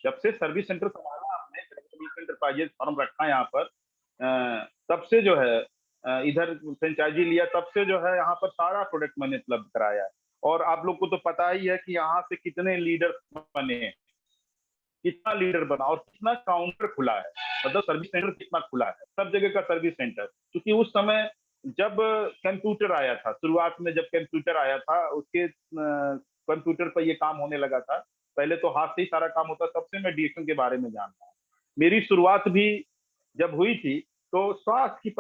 जब से service centre संभाला आपने, एंटरप्राइजेज फर्म रखा है यहाँ पर, तब से जो है इधर फ्रेंचाइजी लिया, तब से जो है यहाँ पर सारा प्रोडक्ट मैंने उपलब्ध कराया है। और आप लोग को तो पता ही है कि यहाँ से कितने लीडर बने, कितना लीडर बना और कितना काउंटर खुला है, मतलब सर्विस सेंटर कितना खुला है, सब जगह का सर्विस सेंटर। क्योंकि उस समय जब कंप्यूटर आया था, शुरुआत में जब कंप्यूटर आया था, उसके कंप्यूटर पर ये काम होने लगा था। पहले तो हाथ से ही सारा काम होता, तब से मैं डीएक्शन के बारे में जानता हूँ। मेरी शुरुआत भी जब हुई थी तो स्वास्थ्य की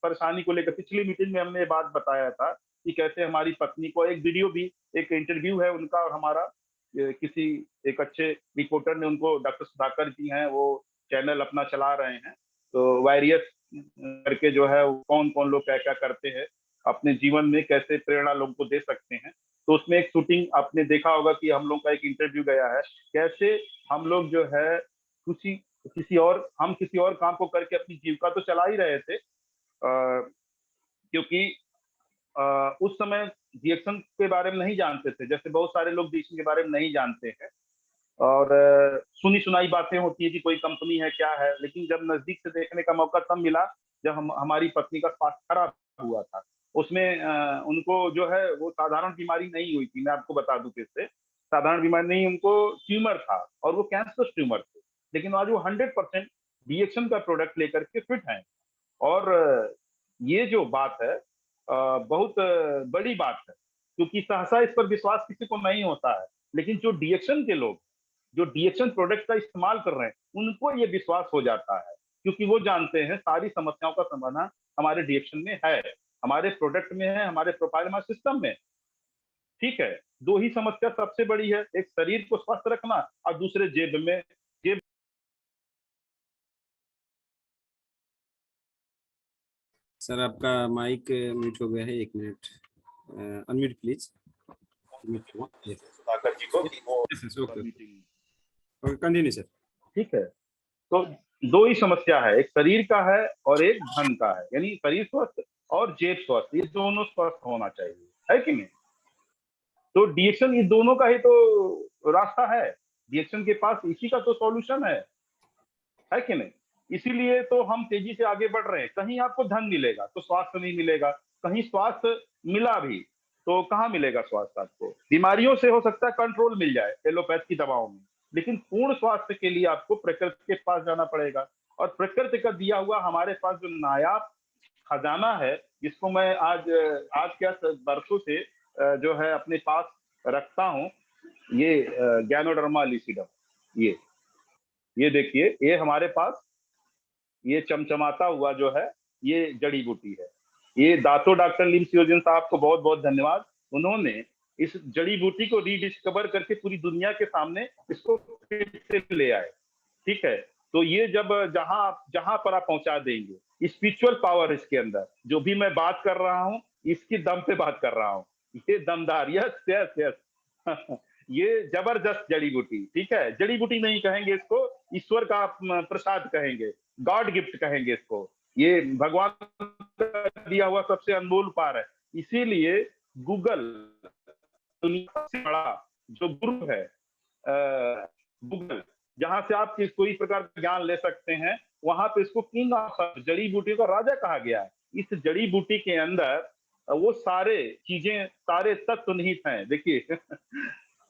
परेशानी को लेकर पिछली मीटिंग में हमने ये बात बताया था कि कैसे हमारी पत्नी को, एक वीडियो भी, एक इंटरव्यू है उनका और हमारा, किसी एक अच्छे रिपोर्टर ने उनको, डॉक्टर सुधाकर जी हैं, वो चैनल अपना चला रहे हैं, तो वायरियस करके जो है कौन कौन लोग क्या क्या करते हैं अपने जीवन में, कैसे प्रेरणा लोगों को दे सकते हैं। तो उसमें एक शूटिंग आपने देखा होगा कि हम लोग का एक इंटरव्यू गया है, कैसे हम लोग जो है किसी और काम को करके अपनी जीविका तो चला ही रहे थे, क्योंकि उस समय डीएक्शन के बारे में नहीं जानते थे, जैसे बहुत सारे लोग डीएक्शन के बारे में नहीं जानते हैं, और सुनी सुनाई बातें होती है कि कोई कंपनी है क्या है, लेकिन जब नजदीक से देखने का मौका तब मिला जब हमारी पत्नी का स्वास्थ्य खराब हुआ था। उसमें उनको जो है वो साधारण बीमारी नहीं हुई थी, मैं आपको बता दूं फिर से, साधारण बीमारी नहीं, उनको ट्यूमर था और वो कैंसर ट्यूमर थे, लेकिन आज वो 100% डीएक्शन का प्रोडक्ट लेकर के फिट हैं। और ये जो बात है बहुत बड़ी बात है, क्योंकि सहसा इस पर विश्वास किसी को नहीं होता है, लेकिन जो डीएक्शन के लोग, जो डीएक्शन प्रोडक्ट का इस्तेमाल कर रहे हैं, उनको ये विश्वास हो जाता है, क्योंकि वो जानते हैं सारी समस्याओं का समाधान हमारे डीएक्शन में है, हमारे प्रोडक्ट में है, हमारे प्रोफाइल, हमारे सिस्टम में। ठीक है, दो ही समस्या सबसे बड़ी है, एक शरीर को स्वस्थ रखना और दूसरे जेब में, जेब। सर आपका माइक म्यूट हो गया है, 1 मिनट, अनम्यूट प्लीज। सुधाकर जी को कि वो मीटिंग, कंटिन्यू सर। ठीक है, तो दो ही समस्या है, एक शरीर का है और एक धन का है, यानी शरीर स्वस्थ और जेब स्वस्थ, ये दोनों स्वस्थ होना चाहिए, है कि नहीं? तो डीएक्शन ये दोनों का ही तो रास्ता है, डीएक्शन के पास इसी का तो सॉल्यूशन है कि नहीं? इसीलिए तो हम तेजी से आगे बढ़ रहे हैं। कहीं आपको धन मिलेगा तो स्वास्थ्य नहीं मिलेगा, कहीं स्वास्थ्य मिला भी तो कहाँ मिलेगा स्वास्थ्य आपको? बीमारियों से हो सकता है कंट्रोल मिल जाए एलोपैथ की दवाओं में, लेकिन पूर्ण स्वास्थ्य के लिए आपको प्रकृति के पास जाना पड़ेगा। और प्रकृति का दिया हुआ हमारे पास जो नायाब खजाना है, जिसको मैं आज क्या बरसों से जो है अपने पास रखता हूँ, ये गैनोडर्मा लुसिडम, ये देखिए, ये हमारे पास ये चमचमाता हुआ जो है ये जड़ी बूटी है। ये दातो डॉक्टर लिम सियोजन साहब को बहुत बहुत धन्यवाद, उन्होंने इस जड़ी बूटी को रीडिस्कवर करके पूरी दुनिया के सामने इसको फिर से ले आए। ठीक है, तो ये जब जहां जहां पर आप पहुंचा देंगे, स्पिरिचुअल पावर इसके अंदर, जो भी मैं बात कर रहा हूँ इसकी दम पे बात कर रहा हूँ, ये दमदार, यस यस यस ये जबरदस्त जड़ी बूटी। ठीक है, जड़ी बूटी नहीं कहेंगे इसको, ईश्वर का प्रसाद कहेंगे, गॉड गिफ्ट कहेंगे इसको, ये भगवान का दिया हुआ सबसे अनमोल उपहार है। इसीलिए गूगल दुनिया से बड़ा जो गुरु है, गूगल, जहां से आप कोई प्रकार का ज्ञान ले सकते हैं, वहां पे इसको किंग ऑफ जड़ी बूटी का राजा कहा गया है। इस जड़ी बूटी के अंदर वो सारे चीजें, सारे तत्व निहित हैं। देखिए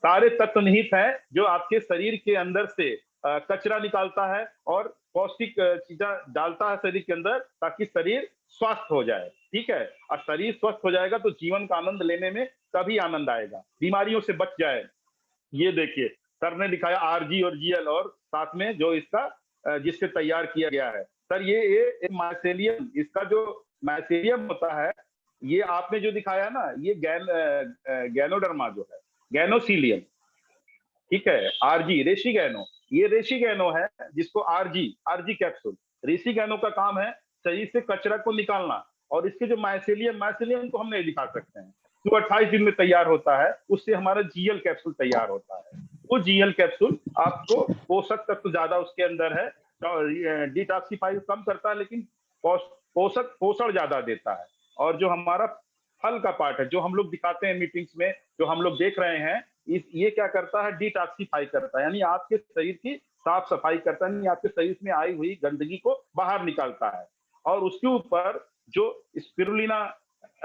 सारे तत्व निहित हैं जो आपके शरीर के अंदर से कचरा निकालता है और पौष्टिक चीजें डालता है शरीर के अंदर, ताकि शरीर स्वस्थ हो जाए। ठीक है, और शरीर स्वस्थ हो जाएगा तो जीवन का आनंद लेने में तभी आनंद आएगा, बीमारियों से बच जाए। ये देखिए, सर ने दिखाया आरजी और जीएल, और साथ में जो इसका जिससे तैयार किया गया है सर, ये माइसेलियम, इसका जो माइसेलियम होता है, ये आपने जो दिखाया ना, ये गैनोडर्मा जो है, गैनोसीलियम, ठीक है, आरजी रेशी गैनो, ये रेशी गैनो है, जिसको आरजी आरजी कैप्सूल, रेशी गैनो का काम है शरीर से कचरा को निकालना। और इसके जो माइसेलियम को हम नहीं दिखा सकते हैं, जो 28 दिन में तैयार होता है, उससे हमारा जीएल कैप्सूल तैयार होता है। वो जीएल कैप्सूल आपको पोषक तत्व ज्यादा उसके अंदर है, डिटॉक्सिफाई कम करता है, लेकिन पोषण ज्यादा देता है। और जो हमारा फल का पार्ट है, जो हम लोग दिखाते हैं मीटिंग्स में, जो हम लोग देख रहे हैं, ये क्या करता है, डिटॉक्सिफाई करता है, यानी आपके शरीर की साफ सफाई करता है, यानी आपके शरीर में आई हुई गंदगी को बाहर निकालता है। और उसके ऊपर जो स्पिरुलिना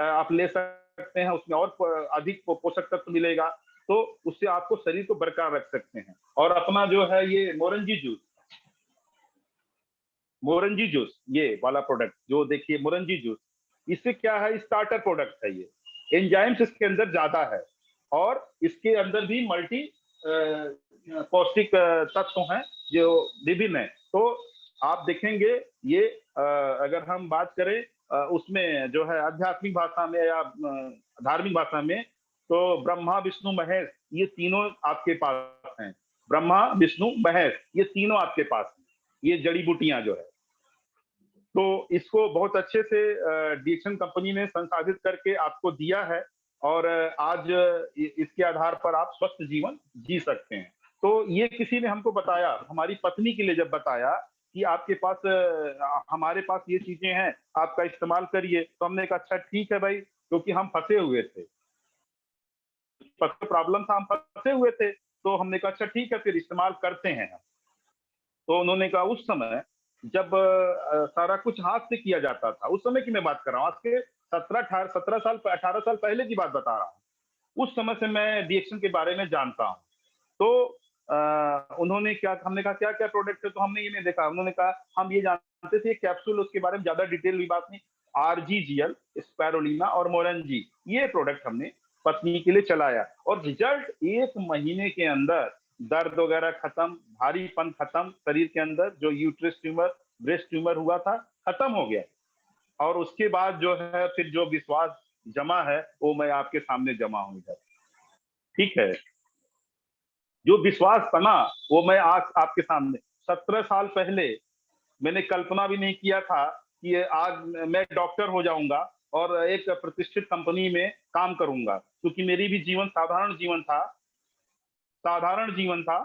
आप ले सकते हैं, उसमें और अधिक पोषक तत्व मिलेगा, तो उससे आपको शरीर को बरकरार रख सकते हैं। और अपना जो है ये मोरंजी जूस ये वाला प्रोडक्ट जो देखिए मोरंजी जूस, इससे क्या है, स्टार्टर प्रोडक्ट है ये, एंजाइम्स इसके अंदर ज्यादा है और इसके अंदर भी मल्टी पौष्टिक तत्व हैं जो विभिन्न है। तो आप देखेंगे ये अगर हम बात करें उसमें जो है आध्यात्मिक भाषा में या धार्मिक भाषा में, तो ब्रह्मा विष्णु महेश ये तीनों आपके पास हैं। ब्रह्मा विष्णु महेश ये तीनों आपके पास हैं, ये जड़ी बूटियां जो है। तो इसको बहुत अच्छे से डीएक्शन कंपनी ने संसाधित करके आपको दिया है और आज इसके आधार पर आप स्वस्थ जीवन जी सकते हैं। तो ये किसी ने हमको बताया, हमारी पत्नी के लिए जब बताया कि आपके पास हमारे पास ये चीजें हैं, आपका इस्तेमाल करिए, तो हमने कहा अच्छा ठीक है भाई, क्योंकि हम फंसे हुए थे, प्रॉब्लम था, हम फंसे हुए थे, तो हमने कहा अच्छा ठीक है फिर इस्तेमाल करते हैं हम। तो उन्होंने कहा उस समय जब सारा कुछ हाथ से किया जाता था, उस समय की मैं बात कर रहा हूँ, आज के 18 साल पहले की बात बता रहा हूँ। उस समय से मैं डीएक्शन के बारे में जानता हूँ। तो उन्होंने क्या, हमने कहा क्या क्या प्रोडक्ट है, तो हमने ये नहीं देखा। उन्होंने कहा हम ये जानते थे कैप्सूल, उसके बारे में ज्यादा डिटेल हुई बात नहीं। आरजीजीएल, स्पैरोलिना और मोरंजी ये प्रोडक्ट हमने पत्नी के लिए चलाया और रिजल्ट 1 महीने के अंदर दर्द वगैरह खत्म, भारीपन खत्म, शरीर के अंदर जो यूट्रस ट्यूमर, ब्रेस्ट ट्यूमर हुआ था खत्म हो गया। और उसके बाद जो है फिर जो विश्वास जमा है वो मैं आपके सामने जमा हूं इधर, ठीक है। जो विश्वास बना वो मैं आज आपके सामने, 17 साल पहले मैंने कल्पना भी नहीं किया था कि आज मैं डॉक्टर हो जाऊंगा और एक प्रतिष्ठित कंपनी में काम करूंगा, क्योंकि मेरी भी जीवन साधारण जीवन था, साधारण जीवन था।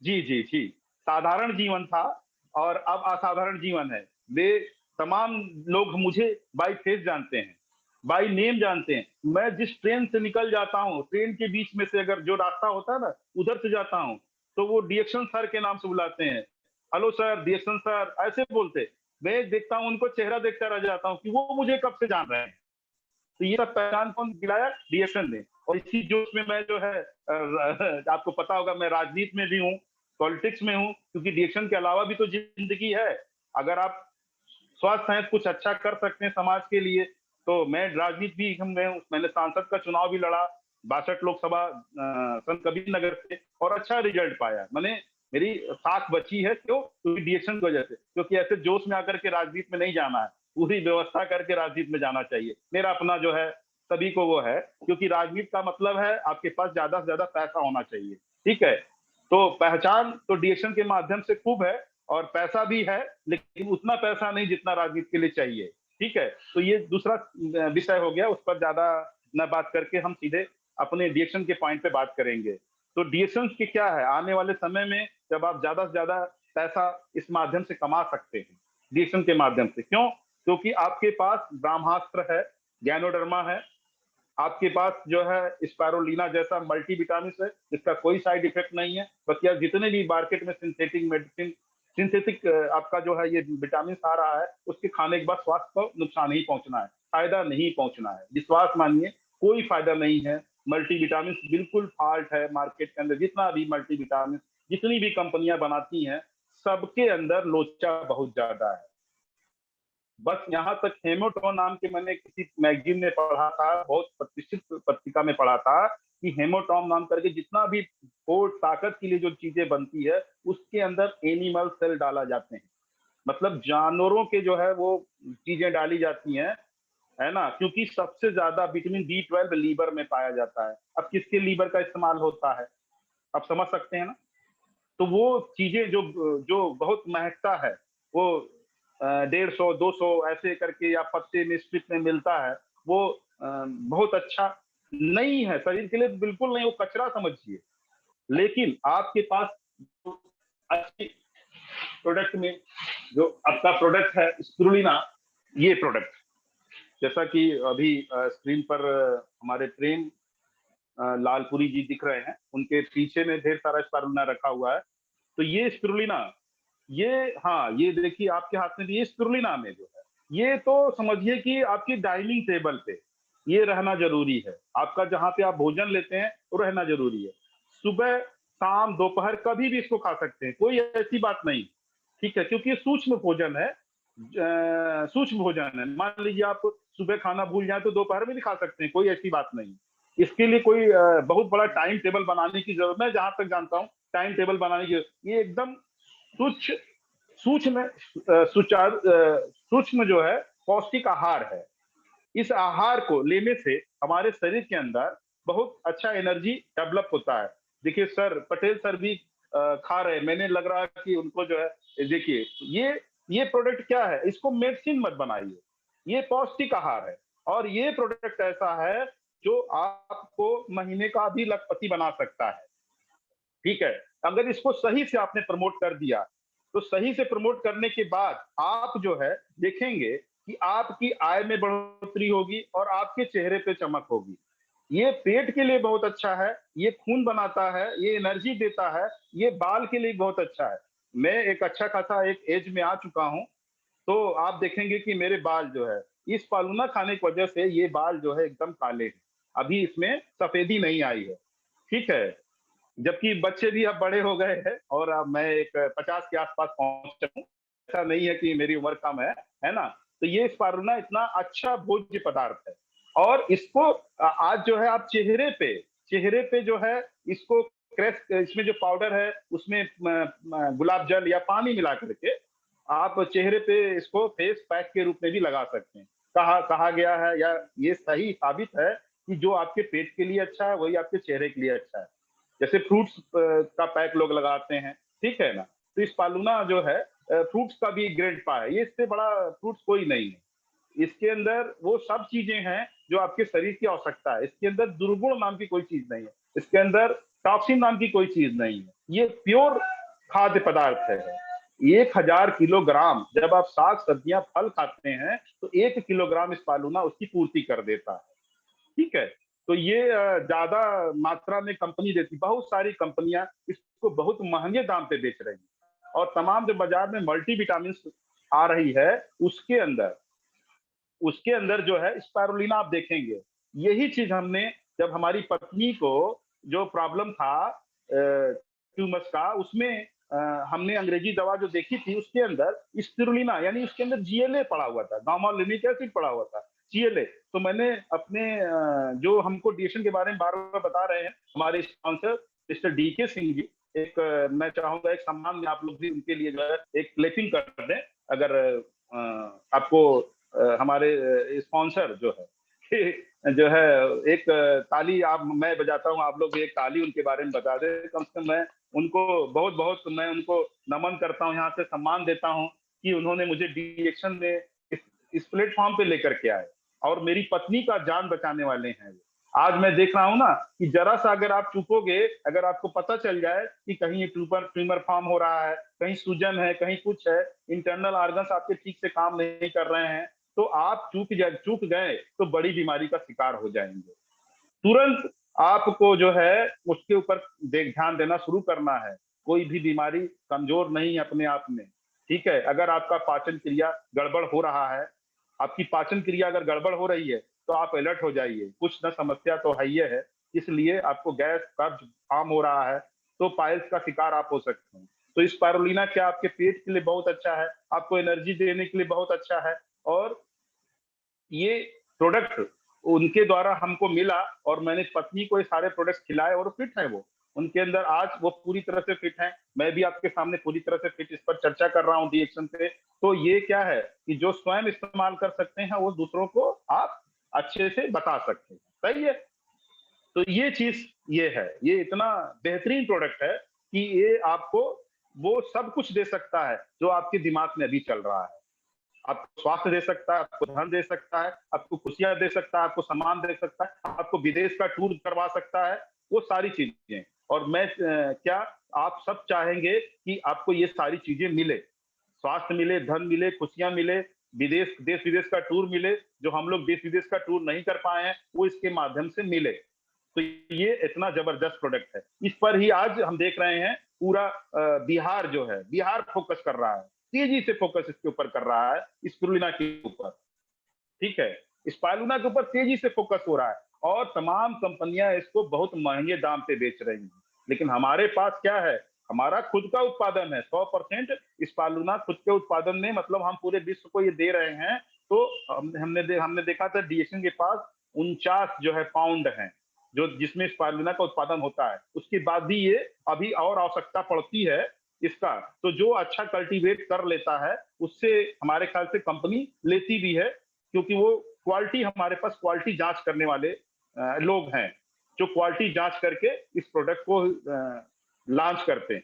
जी जी जी, साधारण जीवन था और अब असाधारण जीवन है। वे तमाम लोग मुझे बाय फेस जानते हैं, बाय नेम जानते हैं। मैं जिस ट्रेन से निकल जाता हूँ, ट्रेन के बीच में से अगर जो रास्ता होता है ना उधर से जाता हूँ, तो वो डीएक्शन सर के नाम से बुलाते हैं, हेलो सर, डीएक्शन सर, ऐसे बोलते। मैं देखता हूँ उनको, चेहरा देखता रह जाता हूँ कि वो मुझे कब से जान रहे हैं। तो ये सब पहचान कौन दिलाया? डीएक्शन ने। और इसी जोश में मैं जो है आपको पता होगा मैं राजनीति में भी हूँ, पॉलिटिक्स में हूँ, क्योंकि डीएक्शन के अलावा भी तो जिंदगी है। अगर आप स्वास्थ्य हैं, कुछ अच्छा कर सकते हैं समाज के लिए, तो मैं राजनीति भी में हूँ। मैंने सांसद का चुनाव भी लड़ा 62 लोकसभा संत कबीर नगर से और अच्छा रिजल्ट पाया। मैंने, मेरी साख बची है, क्यों? क्योंकि डीएक्शन की वजह से। क्योंकि ऐसे जोश में आकर के राजनीति में नहीं जाना है, पूरी व्यवस्था करके राजनीति में जाना चाहिए। मेरा अपना जो है सभी को वो है, क्योंकि राजनीति का मतलब है आपके पास ज्यादा से ज्यादा पैसा होना चाहिए, ठीक है। तो पहचान तो डीएक्शन के माध्यम से खूब है और पैसा भी है, लेकिन उतना पैसा नहीं जितना राजनीति के लिए चाहिए, ठीक है। तो ये दूसरा विषय हो गया, उस पर ज्यादा न बात करके हम सीधे अपने डीएक्शन के पॉइंट पे बात करेंगे। तो डीएक्शन के क्या है, आने वाले समय में जब आप ज्यादा से ज्यादा पैसा इस माध्यम से कमा सकते हैं, डीएक्शन के माध्यम से। क्यों? क्योंकि आपके पास ब्रह्मास्त्र है, गैनोडर्मा है, आपके पास जो है स्पायरुलिना जैसा मल्टी विटामिन है जिसका कोई साइड इफेक्ट नहीं है। बस यार जितने भी मार्केट में सिंथेटिक मेडिसिन, सिंथेटिक आपका जो है ये विटामिन आ रहा है, उसके खाने के बाद स्वास्थ्य को नुकसान ही पहुंचना है, फायदा नहीं पहुंचना है। विश्वास मानिए, कोई फायदा नहीं है। मल्टी विटामिन बिल्कुल फॉल्ट है मार्केट के अंदर। जितना भी मल्टी विटामिन, जितनी भी कंपनियां बनाती हैं, सबके अंदर लोचा बहुत ज्यादा है। बस यहाँ तक हेमोटोन नाम के मैंने किसी मैगजीन में पढ़ा था, बहुत प्रतिष्ठित पत्रिका में पढ़ा था कि हेमोटॉम नाम करके जितना भी फोर्स ताकत के लिए जो चीजें बनती है, उसके अंदर एनिमल सेल डाला जाते हैं, मतलब जानवरों के जो है वो चीजें डाली जाती हैं, है ना। क्योंकि सबसे ज्यादा विटामिन B12 लीवर में पाया जाता है। अब किसके लीवर का इस्तेमाल होता है, आप समझ सकते हैं ना। तो वो चीजें जो जो बहुत महकता है, वो 150 200 ऐसे करके या पत्ते में स्ट्रिप में मिलता है, वो बहुत अच्छा नहीं है शरीर के लिए, बिल्कुल नहीं, वो कचरा समझिए। लेकिन आपके पास अच्छी प्रोडक्ट में जो आपका प्रोडक्ट है स्पिरुलिना, ये प्रोडक्ट जैसा कि अभी स्क्रीन पर हमारे प्रेम लालपुरी जी दिख रहे हैं, उनके पीछे में ढेर सारा स्पारुलिना रखा हुआ है। तो ये स्पिरुलिना, ये हाँ, ये देखिए आपके हाथ में भी ये स्पिरुलिना में जो है, ये तो समझिए कि आपकी डाइनिंग टेबल पे ये रहना जरूरी है। आपका जहाँ पे आप भोजन लेते हैं वो रहना जरूरी है। सुबह, शाम, दोपहर कभी भी इसको खा सकते हैं, कोई ऐसी बात नहीं। ठीक है, क्योंकि ये सूक्ष्म भोजन है, सूक्ष्म भोजन है। मान लीजिए आप सुबह खाना भूल जाए तो दोपहर में भी खा सकते हैं, कोई ऐसी बात नहीं। इसके लिए कोई बहुत बड़ा टाइम टेबल बनाने की जरूरत, मैं जहां तक जानता हूँ टाइम टेबल बनाने की, ये एकदम सूक्ष्म सूक्ष्म सुचारू सूक्ष्म जो है पौष्टिक आहार है। इस आहार को लेने से हमारे शरीर के अंदर बहुत अच्छा एनर्जी डेवलप होता है। देखिए सर, पटेल सर भी खा रहे हैं, मैंने लग रहा है कि उनको जो है, देखिए ये प्रोडक्ट क्या है, इसको मेडिसिन मत बनाइए, ये पौष्टिक आहार है। और ये प्रोडक्ट ऐसा है जो आपको महीने का भी लखपति बना सकता है। ठीक है, अगर इसको सही से आपने प्रमोट कर दिया, तो सही से प्रमोट करने के बाद आप जो है देखेंगे कि आपकी आय में बढ़ोतरी होगी और आपके चेहरे पे चमक होगी। ये पेट के लिए बहुत अच्छा है, ये खून बनाता है, ये एनर्जी देता है, ये बाल के लिए बहुत अच्छा है। मैं एक अच्छा खासा एक एज में आ चुका हूँ, तो आप देखेंगे कि मेरे बाल जो है, इस फालूना खाने की वजह से ये बाल जो है एकदम काले हैं। अभी इसमें सफेदी नहीं आई है। ठीक है, जबकि बच्चे भी अब बड़े हो गए हैं और अब मैं एक 50 के आसपास पहुंच चुका हूँ। ऐसा नहीं है कि मेरी उम्र कम है ना? तो ये स्पारुलिना इतना अच्छा भोज्य पदार्थ है और इसको आज जो है आप चेहरे पे जो है इसको क्रैश, इसमें जो पाउडर है उसमें गुलाब जल या पानी मिला करके आप चेहरे पे इसको फेस पैक के रूप में भी लगा सकते हैं। कहा कहा गया है या ये सही साबित है कि जो आपके पेट के लिए अच्छा है वही आपके चेहरे के लिए अच्छा है। जैसे फ्रूट्स का पैक लोग लगाते हैं, ठीक है ना? तो इस पालूना जो है फ्रूट्स का भी ग्रेड पा है, ये इससे बड़ा फ्रूट्स कोई नहीं है। इसके अंदर वो सब चीजें हैं जो आपके शरीर की आवश्यकता है। इसके अंदर दुर्गुण नाम की कोई चीज नहीं है, इसके अंदर टॉक्सिन नाम की कोई चीज नहीं है। ये प्योर खाद्य पदार्थ है। 1000 किलोग्राम जब आप साग सब्जियां फल खाते हैं तो 1 किलोग्राम इस पालूना उसकी पूर्ति कर देता है। ठीक है, तो ये ज्यादा मात्रा में कंपनी देती, बहुत सारी कंपनियां इसको बहुत महंगे दाम पे बेच रही हैं और तमाम जो बाजार में मल्टी विटामिन आ रही है उसके अंदर जो है स्पारुलिना आप देखेंगे। यही चीज हमने जब हमारी पत्नी को जो प्रॉब्लम था ट्यूमस का, उसमें हमने अंग्रेजी दवा जो देखी थी उसके अंदर स्पिरुलिना यानी उसके अंदर जीएलए पड़ा हुआ था, गामा लिमिक एसिड पड़ा हुआ था, जीएलए। तो मैंने अपने जो हमको डिएशन के बारे में बार बार बता रहे हैं हमारे sponsor mister DK Singh ji, एक मैं चाहूंगा एक सम्मान में आप लोग भी उनके लिए जो है एक क्लैपिंग कर दें। अगर आपको हमारे स्पॉन्सर जो है जो है एक ताली आप, मैं बजाता हूँ, आप लोग भी एक ताली उनके बारे में बता दें। कम से कम मैं उनको बहुत बहुत मैं उनको नमन करता हूँ, यहाँ से सम्मान देता हूँ कि उन्होंने मुझे डिएक्शन में इस प्लेटफॉर्म पे लेकर के आए और मेरी पत्नी का जान बचाने वाले हैं। आज मैं देख रहा हूँ ना कि जरा सा अगर आप चूकोगे, अगर आपको पता चल जाए कि कहीं ट्यूमर ट्यूमर फॉर्म हो रहा है, कहीं सूजन है, कहीं कुछ है, इंटरनल ऑर्गन्स आपके ठीक से काम नहीं कर रहे हैं, तो आप चूक गए तो बड़ी बीमारी का शिकार हो जाएंगे। तुरंत आपको जो है उसके ऊपर ध्यान देना शुरू करना है। कोई भी बीमारी कमजोर नहीं है अपने आप में। ठीक है, अगर आपका पाचन क्रिया गड़बड़ हो रहा है, आपकी पाचन क्रिया अगर गड़बड़ हो रही है तो आप अलर्ट हो जाइए, कुछ न समस्या तो है ही है। इसलिए आपको गैस कब्ज आम हो रहा है तो पाइल्स का शिकार आप हो सकते हैं। तो इस स्पारुलिना क्या आपके पेट के लिए बहुत अच्छा है, आपको एनर्जी देने के लिए बहुत अच्छा है। और ये प्रोडक्ट उनके द्वारा हमको मिला और मैंने पत्नी को ये सारे प्रोडक्ट्स खिलाए और फिट है वो, उनके अंदर आज वो पूरी तरह से फिट है। मैं भी आपके सामने पूरी तरह से फिट इस पर चर्चा कर रहा हूँ डिएक्शन पे। तो ये क्या है कि जो स्वयं इस्तेमाल कर सकते हैं वो दूसरों को आप अच्छे से बता सकते हैं। सही है, तो ये चीज ये है, ये इतना बेहतरीन प्रोडक्ट है कि ये आपको वो सब कुछ दे सकता है जो आपके दिमाग में अभी चल रहा है। आपको स्वास्थ्य दे सकता है, आपको धन दे सकता है, आपको खुशियां दे सकता है, आपको सम्मान दे सकता है, आपको विदेश का टूर करवा सकता है, वो सारी चीजें। और मैं क्या आप सब चाहेंगे कि आपको ये सारी चीजें मिले, स्वास्थ्य मिले, धन मिले, खुशियां मिले, विदेश देश विदेश का टूर मिले, जो हम लोग देश विदेश का टूर नहीं कर पाए हैं वो इसके माध्यम से मिले। तो ये इतना जबरदस्त प्रोडक्ट है। इस पर ही आज हम देख रहे हैं पूरा बिहार जो है, बिहार फोकस कर रहा है, तेजी से फोकस इसके ऊपर कर रहा है, स्पिरुलिना के ऊपर। ठीक है, स्पाइरुलिना के ऊपर तेजी से फोकस हो रहा है और तमाम कंपनियां इसको बहुत महंगे दाम पे बेच रही हैं। लेकिन हमारे पास क्या है, हमारा खुद का उत्पादन है 100%। स्पाइरुलिना खुद के उत्पादन में मतलब हम पूरे विश्व को ये दे रहे हैं। तो हमने देखा था डीएसएन के पास 49 जो है पाउंड है, जो जिसमें स्पाइरुलिना का उत्पादन होता है। उसके बाद भी ये अभी और आवश्यकता पड़ती है इसका। तो जो अच्छा कल्टीवेट कर लेता है उससे हमारे ख्याल से कंपनी लेती भी है, क्योंकि वो क्वालिटी, हमारे पास क्वालिटी जांच करने वाले लोग हैं जो क्वालिटी जांच करके इस प्रोडक्ट को लॉन्च करते हैं।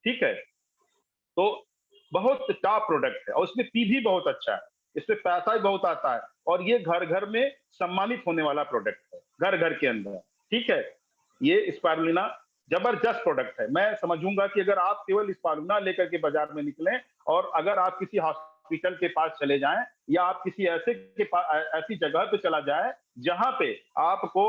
ठीक है, तो बहुत टॉप प्रोडक्ट है और इसमें पी भी बहुत अच्छा है, इसमें पैसा भी बहुत आता है और ये घर घर में सम्मानित होने वाला प्रोडक्ट है, घर घर के अंदर। ठीक है, ये स्पाइरुलिना जबरदस्त प्रोडक्ट है। मैं समझूंगा कि अगर आप केवल स्पाइरुलिना लेकर के बाजार में निकलें और अगर आप किसी हॉस्पिटल के पास चले जाएं या आप किसी ऐसी जगह पे चला जाए जहां पे आपको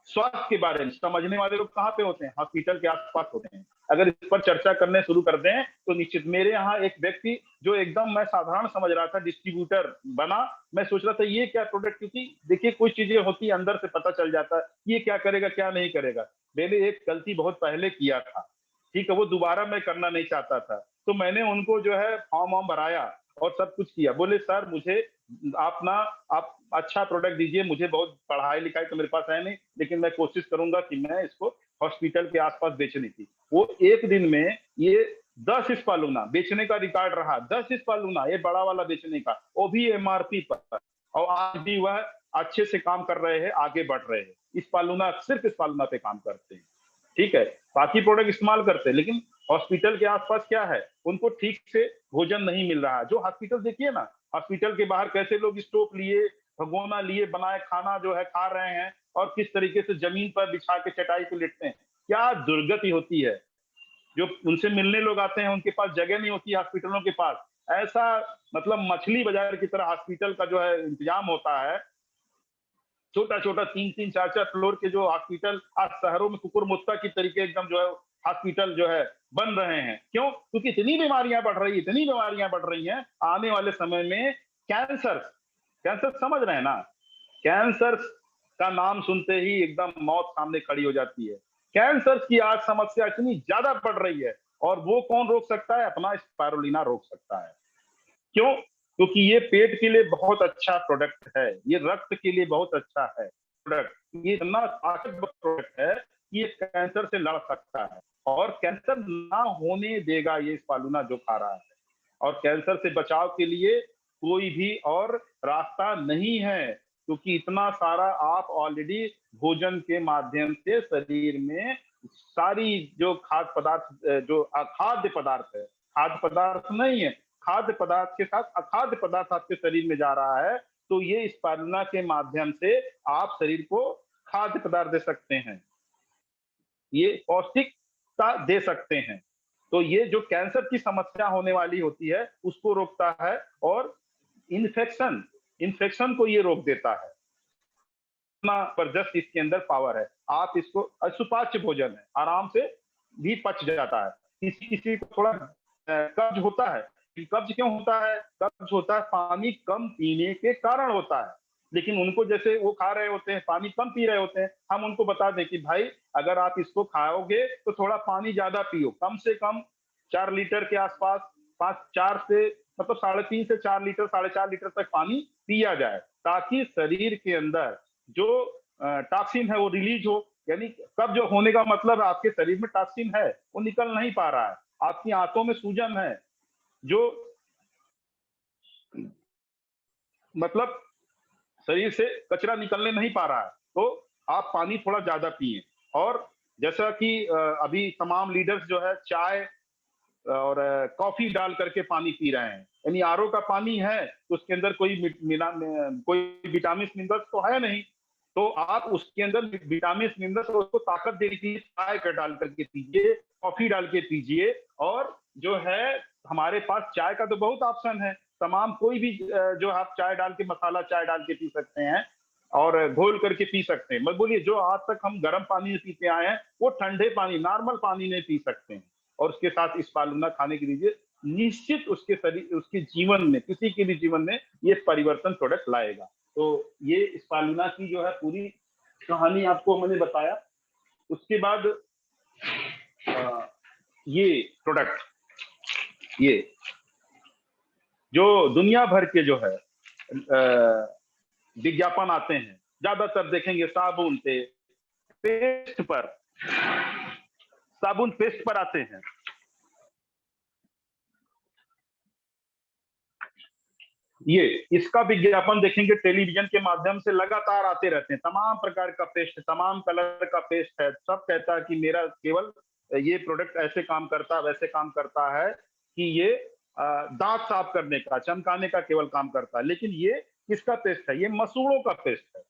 स्वास्थ्य के बारे में समझने वाले लोग कहाँ पे होते हैं, हॉस्पिटल के आसपास होते हैं। अगर इस पर चर्चा करने शुरू कर दें तो निश्चित, मेरे यहाँ एक व्यक्ति जो एकदम मैं साधारण समझ रहा था डिस्ट्रीब्यूटर बना। मैं सोच रहा था ये क्या प्रोडक्ट, क्योंकि देखिए कुछ चीजें होती है अंदर से पता चल जाता है ये क्या करेगा क्या नहीं करेगा। मैंने एक गलती बहुत पहले किया था, ठीक है, वो दोबारा मैं करना नहीं चाहता था। तो मैंने उनको जो है फॉर्म वॉर्म भराया और सब कुछ किया। बोले सर मुझे आप अच्छा प्रोडक्ट दीजिए, मुझे बहुत पढ़ाई लिखाई तो मेरे पास है नहीं, लेकिन मैं कोशिश करूंगा कि मैं इसको हॉस्पिटल के आसपास बेचनी थी। वो एक दिन में ये 10 स्पालूना बेचने का रिकॉर्ड रहा, 10 स्पालूना ये बड़ा वाला बेचने का, वो भी एमआरपी पर। और आज भी वह अच्छे से काम कर रहे हैं, आगे बढ़ रहे हैं। स्पालूना सिर्फ स्पालूना पे काम करते हैं। ठीक है, बाकी प्रोडक्ट इस्तेमाल करते हैं, लेकिन हॉस्पिटल के आसपास क्या है, उनको ठीक से भोजन नहीं मिल रहा है। जो हॉस्पिटल देखिए ना, हॉस्पिटल के बाहर कैसे लोग स्टोव लिए, भगोना लिए, बनाए खाना जो है खा रहे हैं और किस तरीके से जमीन पर बिछा के चटाई पे लेटते हैं। क्या दुर्गति होती है। जो उनसे मिलने लोग आते हैं उनके पास जगह नहीं होती हॉस्पिटलों के पास। ऐसा मतलब मछली बाजार की तरह हॉस्पिटल का जो है इंतजाम होता है। छोटा छोटा 3-3, 4-4 फ्लोर के जो हॉस्पिटल आज शहरों में कुकुरमुत्ता की तरीके एकदम जो है हॉस्पिटल जो है बन रहे हैं। क्यों? क्योंकि इतनी बीमारियां बढ़ रही है, इतनी बीमारियां बढ़ रही हैं। आने वाले समय में कैंसर, कैंसर समझ रहे हैं ना, कैंसर का नाम सुनते ही एकदम मौत सामने खड़ी हो जाती है। कैंसर की आज समस्या इतनी ज्यादा बढ़ रही है और वो कौन रोक सकता है? अपना स्पाइरुलिना रोक सकता है। क्यों? क्योंकि ये पेट के लिए बहुत अच्छा प्रोडक्ट है, ये रक्त के लिए बहुत अच्छा है प्रोडक्ट। ये इतना ताकतवर प्रोडक्ट है कि ये कैंसर से लड़ सकता है और कैंसर ना होने देगा ये स्पालूना जो खा रहा है। और कैंसर से बचाव के लिए कोई भी और रास्ता नहीं है, क्योंकि इतना सारा आप ऑलरेडी भोजन के माध्यम से शरीर में सारी जो खाद्य पदार्थ, जो अखाद्य पदार्थ है, खाद्य पदार्थ नहीं है, खाद्य पदार्थ के साथ अखाद्य पदार्थ आपके शरीर में जा रहा है। तो ये स्पाइरुलिना के माध्यम से आप शरीर को खाद्य पदार्थ दे सकते हैं, ये पौष्टिकता दे सकते हैं। तो ये जो कैंसर की समस्या होने वाली होती है उसको रोकता है और इन्फेक्शन, इन्फेक्शन को ये रोक देता है। इतना जबरदस्त इसके अंदर पावर है। आप इसको, सुपाच्य भोजन है, आराम से भी पच जाता है। किसी किसी को थोड़ा कब्ज होता है। कब्ज क्यों होता है? कब्ज होता है पानी कम पीने के कारण होता है। लेकिन उनको, जैसे वो खा रहे होते हैं, पानी कम पी रहे होते हैं, हम उनको बता दें कि भाई अगर आप इसको खाओगे तो थोड़ा पानी ज्यादा पियो, कम से कम 4 लीटर के आसपास, 4 से मतलब 3.5 से 4 लीटर, 4.5 लीटर तक पानी पिया जाए, ताकि शरीर के अंदर जो टॉक्सिन है वो रिलीज हो। यानी कब्ज होने का मतलब आपके शरीर में टॉक्सिन है, वो निकल नहीं पा रहा है। आपकी आंतों में सूजन है, जो मतलब शरीर से कचरा निकलने नहीं पा रहा है, तो आप पानी थोड़ा ज्यादा पिए। और जैसा कि अभी तमाम लीडर्स जो है चाय और कॉफी डाल करके पानी पी रहे हैं। यानी आरओ का पानी है तो उसके अंदर कोई विटामिन मिनरल्स तो है नहीं, तो आप उसके अंदर विटामिन मिनरल्स और उसको ताकत देने के लिए चाय का डाल करके पीजिए, कॉफी डाल के पीजिए। और जो है हमारे पास चाय का तो बहुत ऑप्शन है, तमाम कोई भी जो आप चाय डाल के, मसाला चाय डाल के पी सकते हैं। और घोल करके पी सकते हैं। मत बोलिए जो आज तक हम गर्म पानी में पीते आए हैं वो ठंडे पानी, नॉर्मल पानी में पी सकते हैं, और उसके साथ स्पालुना खाने के लिए निश्चित उसके शरीर, उसके जीवन में, किसी के भी जीवन में ये परिवर्तन प्रोडक्ट लाएगा। तो ये स्पालुना की जो है पूरी कहानी आपको मैंने बताया। उसके बाद ये प्रोडक्ट, ये जो दुनिया भर के जो है विज्ञापन आते हैं, ज्यादातर देखेंगे साबुन पे, पेस्ट पर, साबुन पेस्ट पर आते हैं। ये इसका विज्ञापन देखेंगे टेलीविजन के माध्यम से लगातार आते रहते हैं। तमाम प्रकार का पेस्ट, तमाम कलर का पेस्ट है, सब कहता है कि मेरा केवल ये प्रोडक्ट ऐसे काम करता है, वैसे काम करता है, कि ये दांत साफ करने का, चमकाने का केवल काम करता है। लेकिन ये किसका पेस्ट है? ये मसूड़ों का पेस्ट है।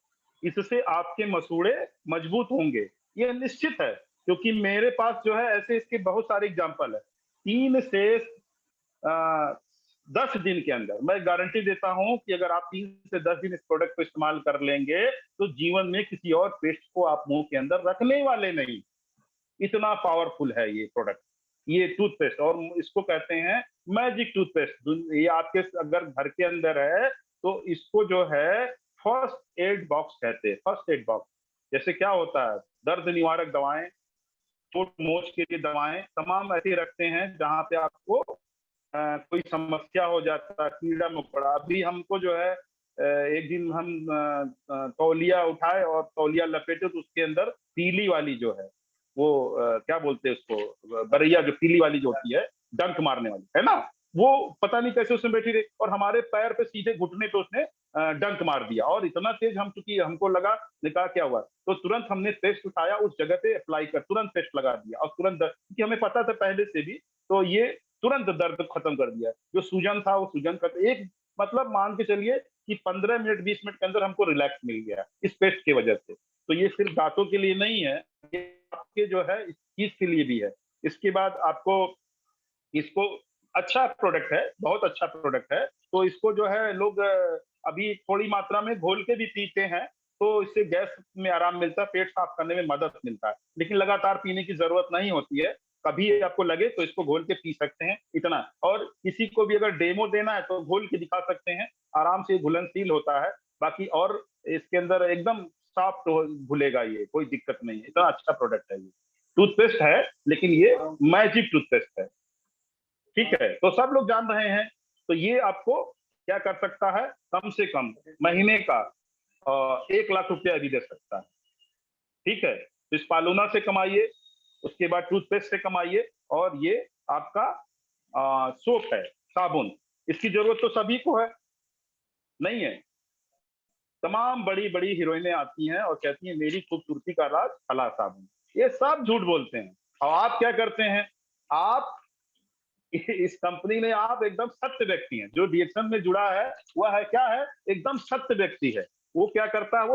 इससे आपके मसूड़े मजबूत होंगे, ये निश्चित है, क्योंकि मेरे पास जो है ऐसे इसके बहुत सारे एग्जाम्पल है। 3 से 10 दिन के अंदर मैं गारंटी देता हूं कि अगर आप 3 से 10 दिन इस प्रोडक्ट को इस्तेमाल कर लेंगे तो जीवन में किसी और पेस्ट को आप मुंह के अंदर रखने वाले नहीं। इतना पावरफुल है ये प्रोडक्ट, ये टूथपेस्ट, और इसको कहते हैं मैजिक टूथपेस्ट। ये आपके अगर घर के अंदर है तो इसको जो है फर्स्ट एड बॉक्स कहते हैं। फर्स्ट एड बॉक्स जैसे क्या होता है, दर्द निवारक दवाएं, चोट मोच के लिए दवाएं, तमाम ऐसे रखते हैं जहां पे आपको कोई समस्या हो जाता है, कीड़ा मकोड़ा। अभी हमको जो है एक दिन हम तौलिया उठाए और तौलिया लपेटे तो उसके अंदर पीली वाली जो है वो क्या बोलते हैं उसको, बरैया जो पीली वाली जो होती है, डंक मारने वाली है ना, वो पता नहीं कैसे उसमें बैठी रही और हमारे पैर पे सीधे घुटने पे उसने डंक मार दिया, और इतना तेज हम, चूंकि हमको लगा, ने कहा क्या हुआ, तो तुरंत हमने पेस्ट उठाया, उस जगह पे अप्लाई कर तुरंत पेस्ट लगा दिया, और तुरंत, क्योंकि हमें पता था पहले से भी, तो ये तुरंत दर्द खत्म कर दिया। जो सूजन था वो सूजन का एक, मतलब मान के चलिए कि 15 मिनट 20 मिनट के अंदर हमको रिलैक्स मिल गया इस पेस्ट की वजह से। तो ये सिर्फ दांतों के लिए नहीं है, ये आपके जो है इस चीज के लिए भी है। इसके बाद आपको इसको, अच्छा प्रोडक्ट है, बहुत अच्छा प्रोडक्ट है। तो इसको जो है लोग अभी थोड़ी मात्रा में घोल के भी पीते हैं, तो इससे गैस में आराम मिलता है, पेट साफ करने में मदद मिलता है, लेकिन लगातार पीने की जरूरत नहीं होती है। कभी आपको लगे तो इसको घोल के पी सकते हैं, इतना। और किसी को भी अगर डेमो देना है तो घोल के दिखा सकते हैं, आराम से घुलनशील होता है। बाकी और इसके अंदर एकदम सॉफ्ट घुलेगा, ये कोई दिक्कत नहीं है, इतना अच्छा प्रोडक्ट है ये। टूथपेस्ट है लेकिन ये मैजिक टूथपेस्ट है, ठीक है। तो सब लोग जान रहे हैं। तो ये आपको क्या कर सकता है, कम से कम महीने का 1 लाख रुपया भी दे सकता है, ठीक है। तो इस पालूना से कमाइए, उसके बाद टूथपेस्ट से कमाइए, और ये आपका सोप है, साबुन, इसकी जरूरत तो सभी को है, नहीं है? तमाम बड़ी बड़ी हीरोइनें आती हैं और कहती हैं मेरी खूबसूरती का राज फला साबुन। ये सब झूठ बोलते हैं। और आप क्या करते हैं, आप इस कंपनी में आप एकदम सत्य व्यक्ति हैं। जो डीएक्शन में जुड़ा है वह है क्या है, एकदम सत्य व्यक्ति है। वो क्या करता है,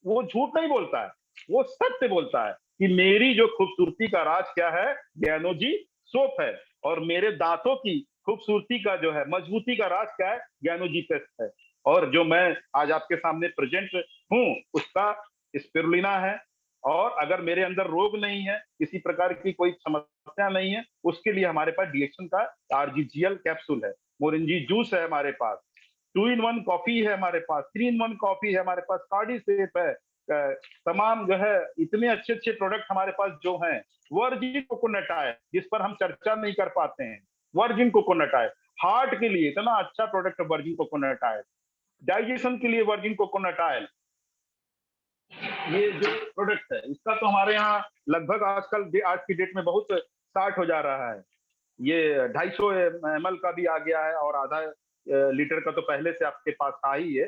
वो झूठ नहीं बोलता है, वो सत्य बोलता है कि मेरी जो खूबसूरती का राज क्या है, ज्ञानोजी सोप है, और मेरे दांतों की खूबसूरती का जो है, मजबूती का राज क्या है, ज्ञानोजी पेस्ट है। और जो मैं आज आपके सामने प्रेजेंट हूं उसका स्पिरुलिना है। और अगर मेरे अंदर रोग नहीं है, किसी प्रकार की कोई समस्या नहीं है, उसके लिए हमारे पास डीएक्शन का आरजीजीएल कैप्सूल है, मोरिंजी जूस है हमारे पास, 2 in 1 कॉफी है हमारे पास, 3 in 1 कॉफी है हमारे पास, कार्डी सेप है, तमाम जो है इतने अच्छे अच्छे प्रोडक्ट हमारे पास जो हैं। वर्जिन कोकोनट आयल, जिस पर हम चर्चा नहीं कर पाते हैं, वर्जिन कोकोनट आयल, हार्ट के लिए इतना अच्छा प्रोडक्ट है वर्जिन कोकोनट आयल, डाइजेशन के लिए वर्जिन कोकोनट आयल। ये जो प्रोडक्ट है इसका तो हमारे यहाँ लगभग आजकल आज की डेट में बहुत स्टार्ट हो जा रहा है। ये 250 ml का भी आ गया है, और आधा लीटर का तो पहले से आपके पास था ही है।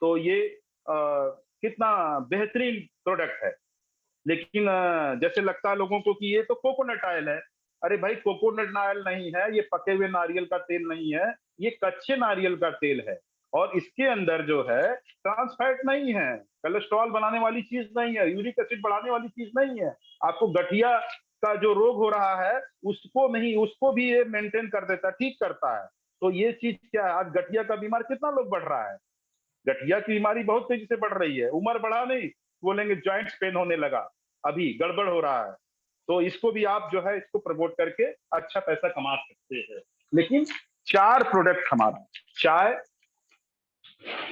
तो ये कितना बेहतरीन प्रोडक्ट है। लेकिन जैसे लगता है लोगों को कि ये तो कोकोनट ऑयल है। अरे भाई, कोकोनट ऑयल नहीं है, ये पके हुए नारियल का तेल नहीं है, ये कच्चे नारियल का तेल है। और इसके अंदर जो है ट्रांस फैट नहीं है, कोलेस्ट्रॉल बनाने वाली चीज नहीं है, यूरिक एसिड बढ़ाने वाली चीज नहीं है। आपको गठिया का जो रोग हो रहा है उसको नहीं, उसको भी ये मेंटेन कर देता है, ठीक करता है। तो ये चीज क्या है, आज गठिया का बीमार कितना लोग बढ़ रहा है, गठिया की बीमारी बहुत तेजी से बढ़ रही है, उम्र बढ़ा नहीं, बोलेंगे जॉइंट्स पेन होने लगा, अभी गड़बड़ हो रहा है। तो इसको भी आप जो है इसको प्रमोट करके अच्छा पैसा कमा सकते हैं। लेकिन 4 प्रोडक्ट हमारा चाय,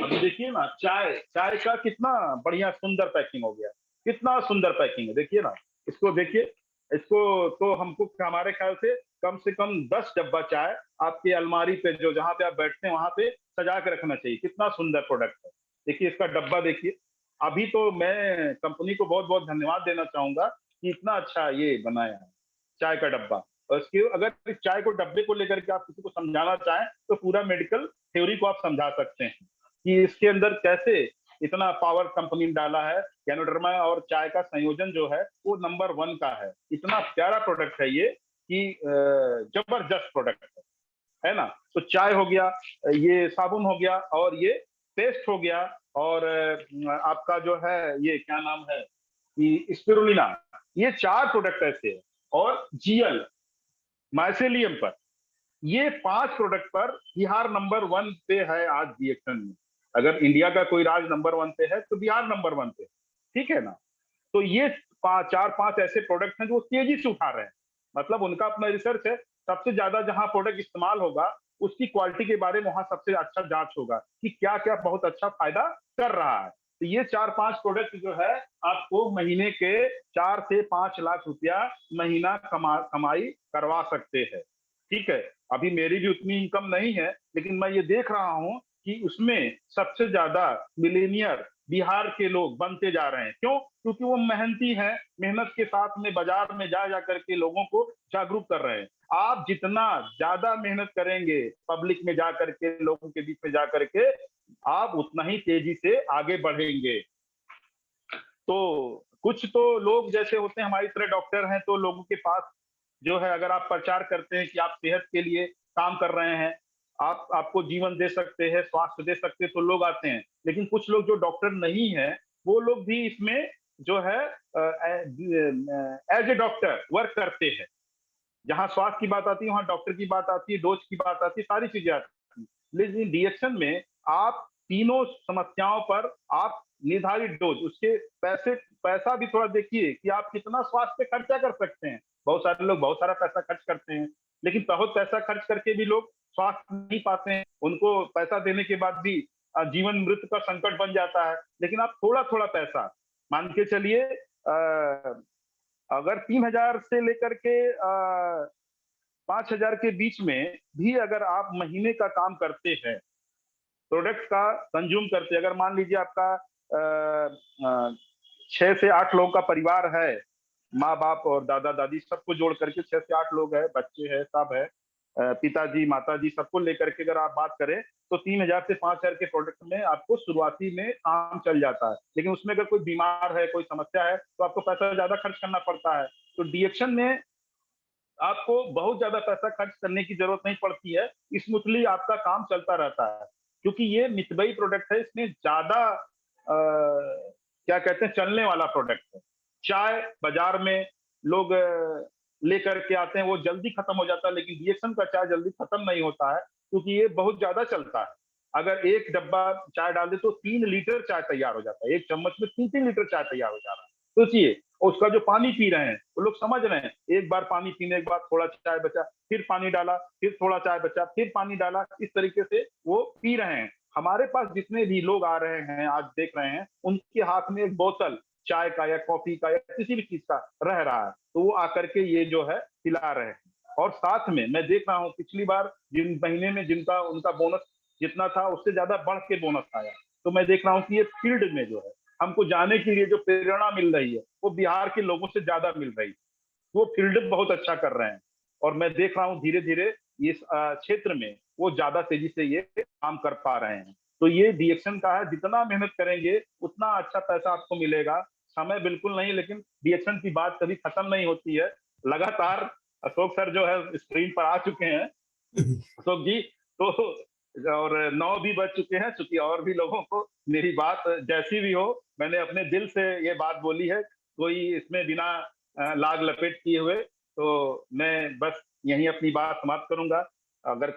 अभी देखिए ना चाय चाय का कितना बढ़िया सुंदर पैकिंग हो गया, कितना सुंदर पैकिंग है, देखिए ना, इसको देखिए, इसको तो हमको हमारे ख्याल से कम 10 डब्बा चाय आपकी अलमारी पे जो जहाँ पे आप बैठते हैं वहां पे सजा के रखना चाहिए, कितना सुंदर प्रोडक्ट है। देखिए इसका डब्बा देखिए, अभी तो मैं कंपनी को बहुत बहुत धन्यवाद देना चाहूंगा कि इतना अच्छा ये बनाया है चाय का डब्बा। और इसके अगर इस चाय को डब्बे को लेकर के आप किसी को समझाना चाहें तो पूरा मेडिकल थ्योरी को आप समझा सकते हैं कि इसके अंदर कैसे इतना पावर कंपनी ने डाला है। गैनोडर्मा और चाय का संयोजन जो है वो नंबर 1 का है, इतना प्यारा प्रोडक्ट है ये कि जबरदस्त प्रोडक्ट है ना। तो चाय हो गया, ये साबुन हो गया, और ये पेस्ट हो गया, और आपका जो है ये क्या नाम है कि स्पिरुलिना, ये 4 प्रोडक्ट ऐसे है। और जीएल माइसेलियम पर, ये 5 प्रोडक्ट पर बिहार नंबर 1 पे है आज डीएक्शन में। अगर इंडिया का कोई राज्य नंबर 1 पे है तो बिहार नंबर 1 पे, ठीक है ना। तो ये 4-5 ऐसे प्रोडक्ट हैं जो तेजी से उठा रहे हैं, मतलब उनका अपना रिसर्च है, सबसे ज्यादा जहां प्रोडक्ट इस्तेमाल होगा उसकी क्वालिटी के बारे में वहां सबसे अच्छा जांच होगा कि क्या क्या बहुत अच्छा फायदा कर रहा है। तो ये 4-5 प्रोडक्ट जो है आपको महीने के 4 से 5 लाख रुपया महीना कमाई करवा सकते हैं, ठीक है। अभी मेरी भी उतनी इनकम नहीं है, लेकिन मैं ये देख रहा हूं कि उसमें सबसे ज्यादा मिलेनियर बिहार के लोग बनते जा रहे हैं। क्यों? क्योंकि वो मेहनती हैं, मेहनत के साथ में बाजार में जा करके लोगों को जागरूक कर रहे हैं। आप जितना ज्यादा मेहनत करेंगे पब्लिक में जा करके, लोगों के बीच में जा करके, आप उतना ही तेजी से आगे बढ़ेंगे। तो कुछ तो लोग जैसे होते हैं हमारी तरह डॉक्टर हैं, तो लोगों के पास जो है अगर आप प्रचार करते हैं कि आप सेहत के लिए काम कर रहे हैं, आप आपको जीवन दे सकते हैं, स्वास्थ्य दे सकते हैं, तो लोग आते हैं। लेकिन कुछ लोग जो डॉक्टर नहीं है वो लोग भी इसमें जो है एज ए डॉक्टर वर्क करते हैं। जहाँ स्वास्थ्य की बात आती है वहां डॉक्टर की बात आती है, डोज की बात आती है, सारी चीजें आती हैं। लेकिन डीएक्शन में आप तीनों समस्याओं पर आप निर्धारित डोज, उसके पैसा भी थोड़ा देखिए कि आप कितना स्वास्थ्य पे खर्चा कर सकते हैं। बहुत सारे लोग बहुत सारा पैसा खर्च करते हैं, लेकिन बहुत पैसा खर्च करके भी लोग स्वास्थ्य नहीं पाते हैं, उनको पैसा देने के बाद भी जीवन मृत्यु का संकट बन जाता है। लेकिन आप थोड़ा थोड़ा पैसा मान के चलिए, अगर 3,000 से लेकर के 5,000 के बीच में भी अगर आप महीने का काम करते हैं, प्रोडक्ट का कंज्यूम करते हैं, अगर मान लीजिए आपका 6 से 8 लोगों का परिवार है, माँ बाप और दादा दादी सबको जोड़ करके 6 से 8 लोग हैं, बच्चे हैं, सब है, पिताजी माताजी सबको लेकर के अगर आप बात करें तो 3,000 से 5,000 के प्रोडक्ट में आपको शुरुआती में काम चल जाता है। लेकिन उसमें अगर कोई बीमार है, कोई समस्या है, तो आपको पैसा ज्यादा खर्च करना पड़ता है। तो डीएक्शन में आपको बहुत ज्यादा पैसा खर्च करने की जरूरत नहीं पड़ती है, स्मूथली आपका काम चलता रहता है। क्योंकि ये मितव्ययी प्रोडक्ट है, इसमें ज्यादा क्या कहते हैं चलने वाला प्रोडक्ट है। चाय बाजार में लोग लेकर के आते हैं, वो जल्दी खत्म हो जाता है, लेकिन डीएक्शन का चाय जल्दी खत्म नहीं होता है क्योंकि ये बहुत ज्यादा चलता है। अगर एक डब्बा चाय डाल दे तो 3 लीटर चाय तैयार हो जाता है, एक चम्मच में 3-3 लीटर चाय तैयार हो जा रहा है। सोचिए, और उसका जो पानी पी रहे हैं वो लोग समझ रहे हैं, एक बार पानी पीने के बाद थोड़ा चाय बचा, फिर पानी डाला, फिर थोड़ा चाय बचा, फिर पानी डाला, इस तरीके से वो पी रहे हैं। हमारे पास जितने भी लोग आ रहे हैं आज देख रहे हैं, उनके हाथ में एक बोतल चाय का या कॉफी का या किसी भी चीज का रह रहा है, तो वो आकर के ये जो है पिला रहे हैं। और साथ में मैं देख रहा हूँ पिछली बार जिन महीने में जिनका उनका बोनस जितना था उससे ज्यादा बढ़ के बोनस आया। तो मैं देख रहा हूँ कि ये फील्ड में जो है हमको जाने के लिए जो प्रेरणा मिल रही है वो बिहार के लोगों से ज्यादा मिल रही है। वो फील्ड बहुत अच्छा कर रहे हैं, और मैं देख रहा हूँ धीरे धीरे इस क्षेत्र में वो ज्यादा तेजी से ये काम कर पा रहे हैं। तो ये डीएक्शन का है, जितना मेहनत करेंगे उतना अच्छा पैसा आपको मिलेगा। समय बिल्कुल नहीं, लेकिन डीएक्शन की बात कभी खत्म नहीं होती है। लगातार अशोक सर जो है स्क्रीन पर आ चुके हैं, अशोक जी, तो और 9 भी बज चुके हैं, चूंकि और भी लोगों को मेरी बात जैसी भी हो, मैंने अपने दिल से ये बात बोली है, कोई इसमें बिना लाग लपेट किए हुए। तो मैं बस यहीं अपनी बात समाप्त करूंगा। अगर